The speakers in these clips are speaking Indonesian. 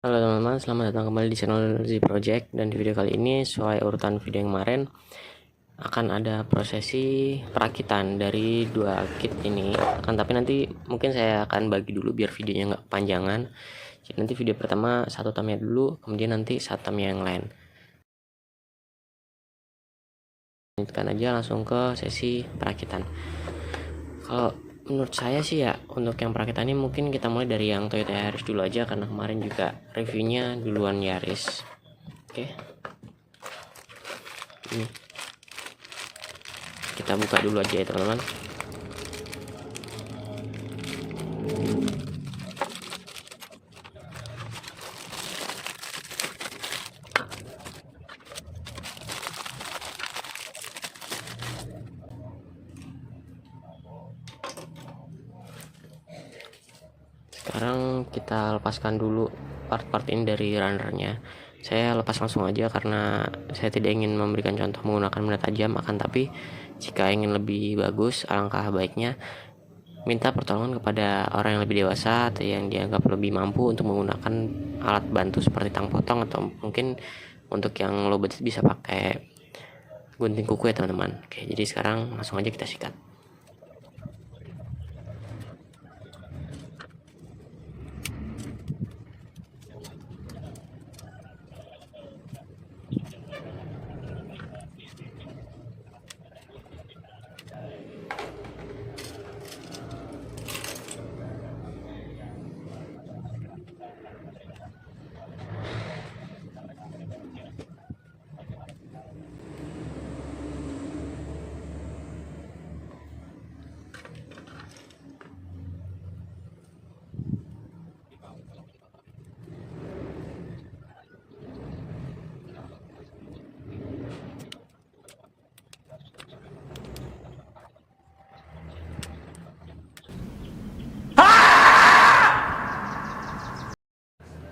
Halo teman-teman, selamat datang kembali di channel Z Project. Dan di video kali ini, sesuai urutan video yang kemarin, akan ada prosesi perakitan dari dua kit ini. Tapi nanti mungkin saya akan bagi dulu biar videonya nggak kepanjangan. Jadi nanti video pertama satu Tamiya dulu, kemudian nanti satu Tamiya yang lain. Lanjutkan aja langsung ke sesi perakitan. Kalau menurut saya sih ya, untuk yang perakitan ini mungkin kita mulai dari yang Toyota Yaris dulu aja, karena kemarin juga reviewnya duluan Yaris. Oke, ini kita buka dulu aja ya teman-teman. Sekarang kita lepaskan dulu part-part ini dari runnernya. Saya lepas langsung aja karena saya tidak ingin memberikan contoh menggunakan benda tajam, akan tapi jika ingin lebih bagus, alangkah baiknya minta pertolongan kepada orang yang lebih dewasa atau yang dianggap lebih mampu untuk menggunakan alat bantu seperti tang potong, atau mungkin untuk yang low budget bisa pakai gunting kuku ya teman-teman. Oke, jadi sekarang langsung aja kita sikat.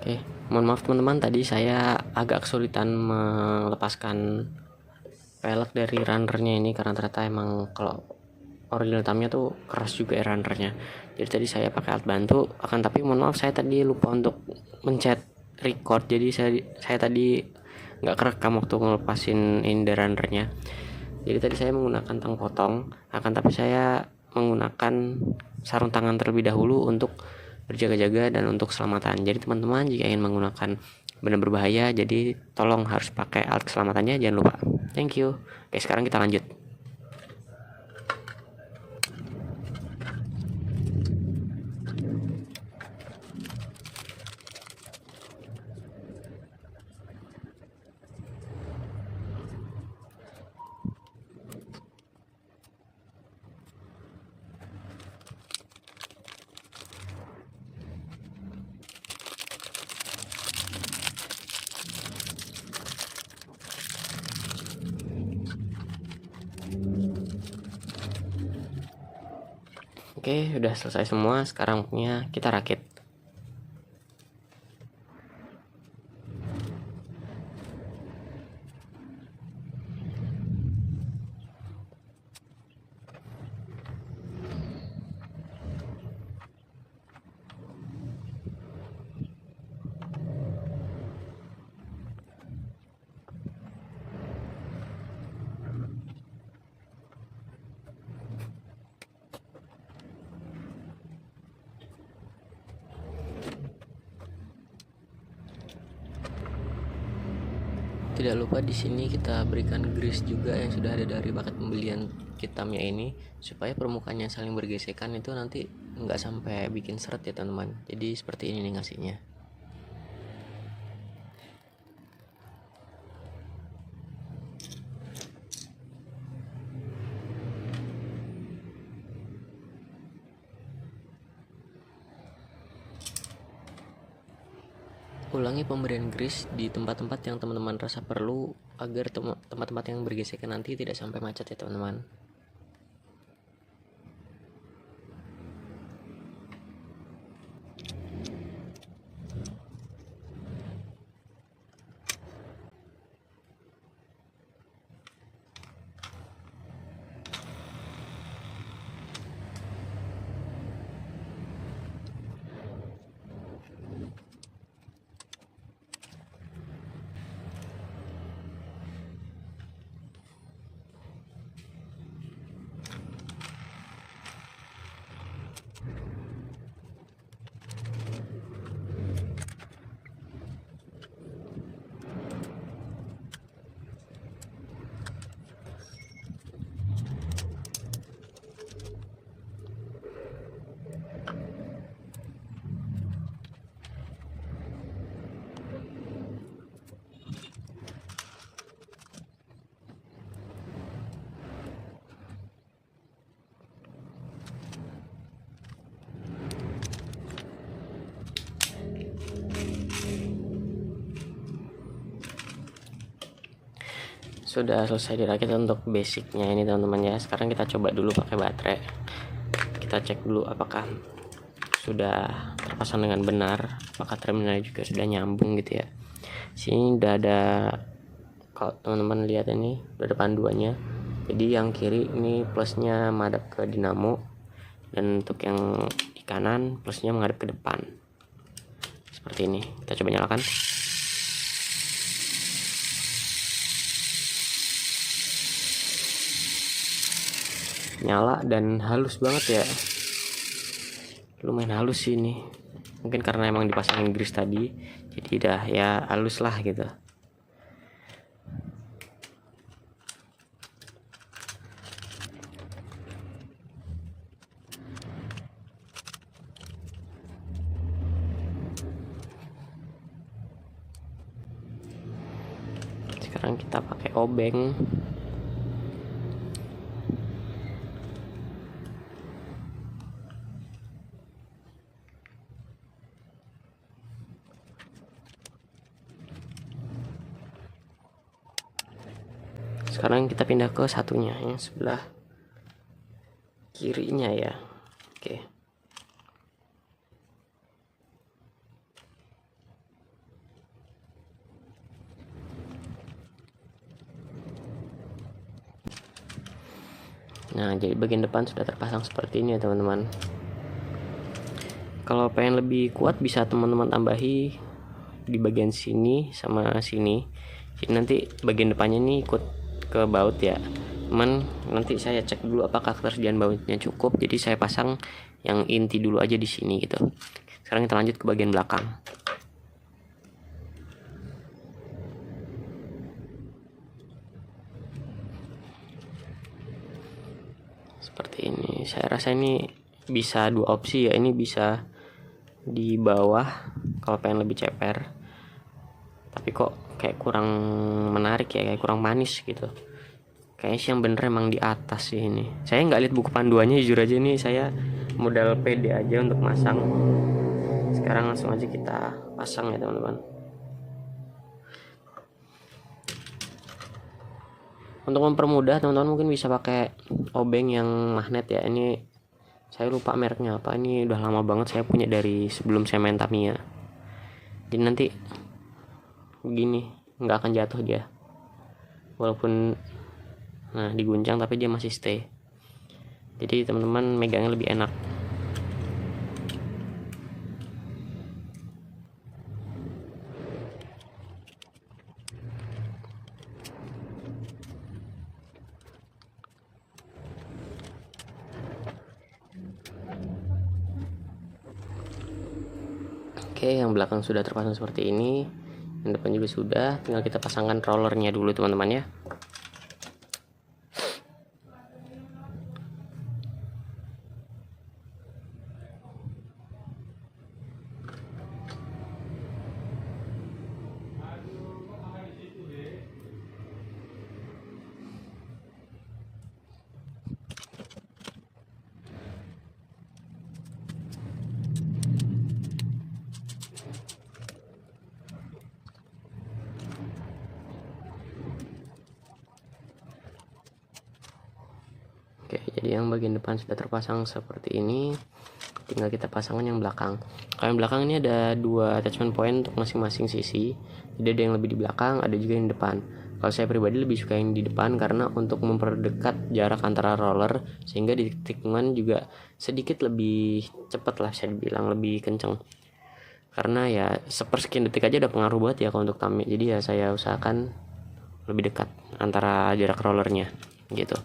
Oke, mohon maaf teman-teman, tadi saya agak kesulitan melepaskan pelek dari runnernya ini karena ternyata emang kalau original Tamiya tuh keras juga ya runnernya. Jadi tadi saya pakai alat bantu, tapi mohon maaf saya tadi lupa untuk mencet record. Jadi saya tadi nggak kerekam waktu ngelepasin ini dari runnernya. Jadi tadi saya menggunakan tang potong, tapi saya menggunakan sarung tangan terlebih dahulu untuk berjaga-jaga dan untuk keselamatan. Jadi teman-teman jika ingin menggunakan benda berbahaya, jadi tolong harus pakai alat keselamatannya, jangan lupa. Thank you. Oke, sekarang kita lanjut. Oke, udah selesai semua. Sekarang punya kita rakit. Tidak lupa di sini kita berikan grease juga yang sudah ada dari paket pembelian kitamnya ini, supaya permukaannya saling bergesekan itu nanti nggak sampai bikin seret ya teman-teman. Jadi seperti ini nih ngasihnya. Ulangi pemberian grease di tempat-tempat yang teman-teman rasa perlu agar tempat-tempat yang bergesekan nanti tidak sampai macet ya teman-teman. sudah selesai dirakit untuk basicnya ini teman-teman ya. Sekarang kita coba dulu pakai baterai, kita cek dulu apakah sudah terpasang dengan benar, apakah terminalnya juga sudah nyambung gitu ya. Sini udah ada, kalau teman-teman lihat ini udah ada panduannya. Jadi yang kiri ini plusnya menghadap ke dinamo, dan untuk yang di kanan plusnya menghadap ke depan seperti ini. Kita coba nyalakan. Nyala dan halus banget ya, lumayan halus sih ini. Mungkin karena emang dipasangin grease tadi, jadi udah ya halus lah gitu. Sekarang kita pakai obeng. Sekarang kita pindah ke satunya yang sebelah kirinya ya. Oke. Nah, jadi bagian depan sudah terpasang seperti ini ya teman-teman. Kalau pengen lebih kuat bisa teman-teman tambahi di bagian sini sama sini. Jadi nanti bagian depannya ini ikut ke baut ya. Cuman nanti saya cek dulu apakah ketersediaan bautnya cukup. Jadi saya pasang yang inti dulu aja di sini gitu. Sekarang kita lanjut ke bagian belakang. Seperti ini. Saya rasa ini bisa dua opsi ya. Ini bisa di bawah kalau pengen lebih ceper, tapi kok kayak kurang menarik ya, kayak kurang manis gitu. Kayaknya sih yang bener emang di atas sih ini. Saya nggak lihat buku panduannya, jujur aja nih, saya modal pede aja untuk masang. Sekarang langsung aja kita pasang ya teman-teman. Untuk mempermudah teman-teman mungkin bisa pakai obeng yang magnet ya. Ini saya lupa mereknya apa, ini udah lama banget saya punya dari sebelum saya main Tamiya. Jadi nanti begini, nggak akan jatuh dia, walaupun nah diguncang tapi dia masih stay. Jadi teman-teman megangnya lebih enak. Oke, yang belakang sudah terpasang seperti ini, yang depan juga sudah. Tinggal kita pasangkan rollernya dulu teman-teman ya. Oke, jadi yang bagian depan sudah terpasang seperti ini. Tinggal kita pasangkan yang belakang. Kalau yang belakang ini ada dua attachment point untuk masing-masing sisi. Jadi ada yang lebih di belakang, ada juga yang di depan. Kalau saya pribadi lebih suka yang di depan karena untuk memperdekat jarak antara roller, sehingga di tikungan juga sedikit lebih cepat lah, saya bilang lebih kenceng. Karena ya sepersekian detik aja udah pengaruh banget ya kalau untuk Tamiya. Jadi ya saya usahakan lebih dekat antara jarak rollernya gitu.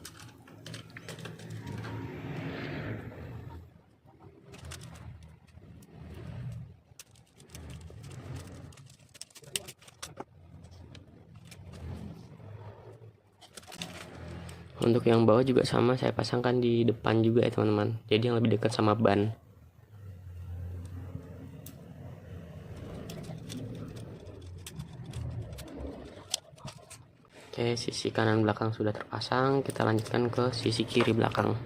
Untuk yang bawah juga sama, saya pasangkan di depan juga ya teman-teman. Jadi yang lebih dekat sama ban. Oke, sisi kanan belakang sudah terpasang. Kita lanjutkan ke sisi kiri belakang.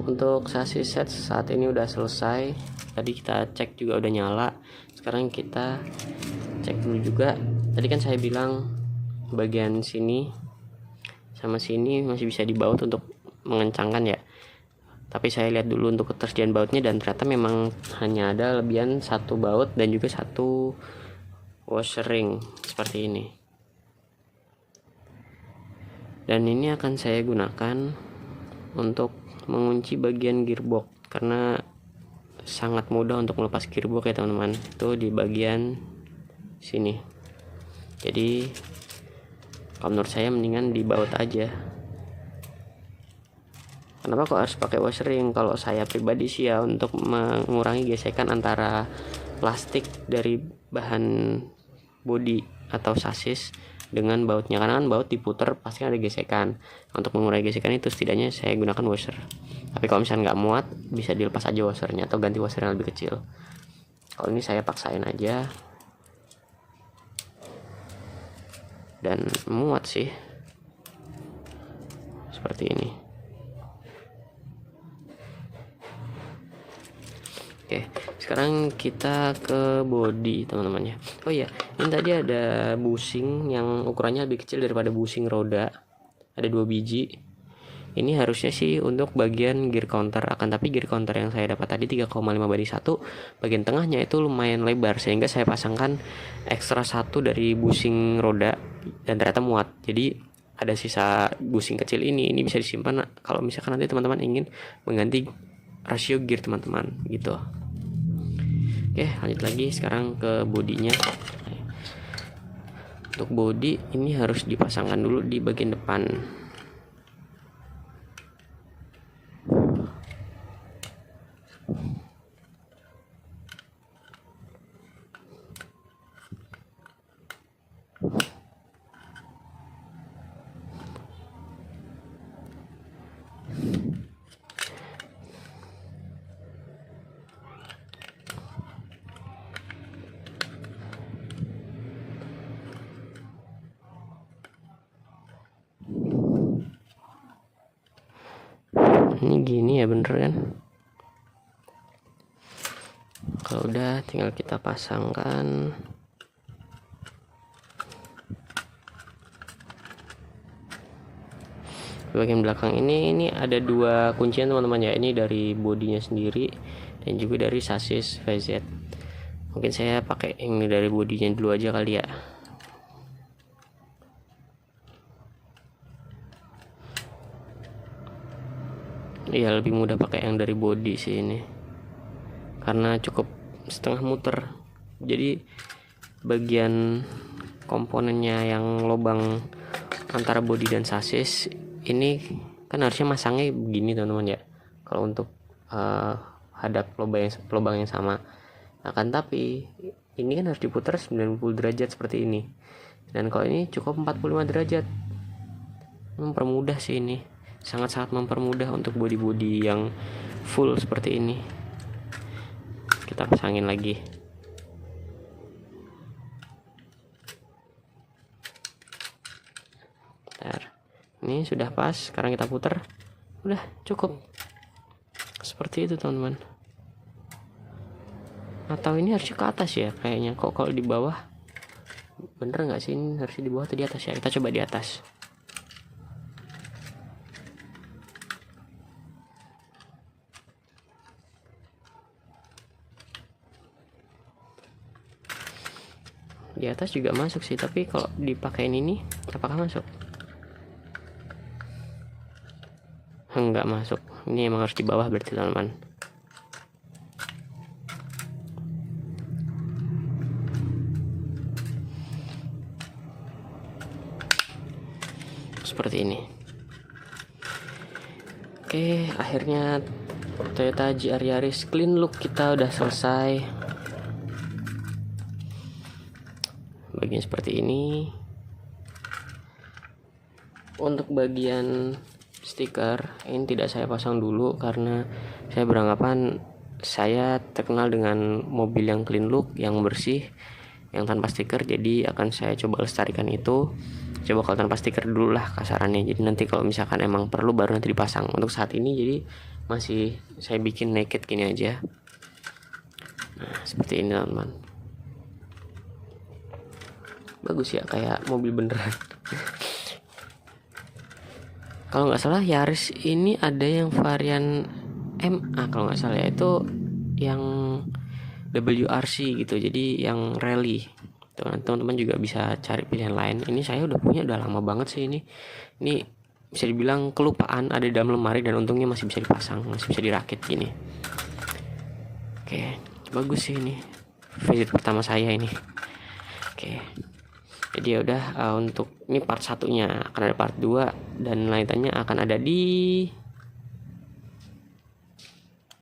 Untuk sasis set saat ini udah selesai. Tadi kita cek juga udah nyala. Sekarang kita cek dulu juga. Tadi kan saya bilang bagian sini sama sini masih bisa dibaut untuk mengencangkan ya. Tapi saya lihat dulu untuk ketersediaan bautnya, dan ternyata memang hanya ada lebihan satu baut dan juga satu washer ring seperti ini. Dan ini akan saya gunakan untuk mengunci bagian gearbox, karena sangat mudah untuk melepas gearbox ya teman-teman. Itu di bagian sini. Jadi kalau menurut saya mendingan dibaut aja. Kenapa kok harus pakai washer ring? Kalau saya pribadi sih ya untuk mengurangi gesekan antara plastik dari bahan bodi atau sasis dengan bautnya, karena kan baut diputer pasti ada gesekan. Untuk mengurangi gesekan itu setidaknya saya gunakan washer. Tapi kalau misalnya nggak muat, bisa dilepas aja washernya atau ganti washer yang lebih kecil. Kalau ini saya paksain aja, dan muat sih seperti ini. Oke, sekarang kita ke bodi teman-teman ya. Oh iya, ini tadi ada bushing yang ukurannya lebih kecil daripada bushing roda. Ada 2 biji. Ini harusnya sih untuk bagian gear counter, akan tapi gear counter yang saya dapat tadi 3,5:1, bagian tengahnya itu lumayan lebar, sehingga saya pasangkan ekstra satu dari bushing roda dan ternyata muat. Jadi ada sisa bushing kecil ini bisa disimpan kalau misalkan nanti teman-teman ingin mengganti rasio gear teman-teman gitu. Oke, lanjut lagi sekarang ke bodinya. Untuk bodi ini harus dipasangkan dulu di bagian depan. Ini gini ya, bener kan? Kalau udah tinggal kita pasangkan. Bagian belakang ini ada 2 kuncian teman-teman ya. Ini dari bodinya sendiri dan juga dari sasis VZ. Mungkin saya pakai yang dari bodinya dulu aja kali ya. Iya, lebih mudah pakai yang dari body sih ini, karena cukup setengah muter. Jadi bagian komponennya yang lubang antara body dan sasis ini kan harusnya masangnya begini teman-teman ya, kalau untuk hadap lubang yang sama. Akan tapi ini kan harus diputar 90 derajat seperti ini, dan kalau ini cukup 45 derajat. Mempermudah sih ini, sangat-sangat mempermudah untuk bodi-bodi yang full seperti ini. Kita pasangin lagi. Bentar. Ini sudah pas, sekarang kita putar. Udah cukup. Seperti itu teman-teman. Atau ini harusnya ke atas ya kayaknya. Kok kalau di bawah, bener nggak sih ini harusnya di bawah atau di atas ya? Kita coba di atas. Di atas juga masuk sih, tapi kalau dipakein ini apakah masuk? Enggak masuk. Ini emang harus di bawah berarti teman-teman. Seperti ini. Oke, akhirnya Toyota GR Yaris clean look kita udah selesai. Bagian seperti ini. Untuk bagian stiker ini tidak saya pasang dulu karena saya beranggapan saya terkenal dengan mobil yang clean look, yang bersih, yang tanpa stiker. Jadi akan saya coba lestarikan itu. Coba kalau tanpa stiker dulu lah kasarannya. Jadi nanti kalau misalkan emang perlu baru nanti dipasang. Untuk saat ini jadi masih saya bikin naked gini aja. Nah seperti ini teman-teman, bagus ya, kayak mobil beneran. Kalau nggak salah Yaris ini ada yang varian MA kalau nggak salah ya, itu yang WRC gitu, jadi yang rally. Teman-teman juga bisa cari pilihan lain. Ini saya udah punya udah lama banget sih ini bisa dibilang kelupaan ada di dalam lemari, dan untungnya masih bisa dipasang, masih bisa dirakit gini. Oke, bagus sih ini visit pertama saya ini. Oke, jadi ya udah, untuk ini part satunya, akan ada part 2 dan lanjutannya akan ada di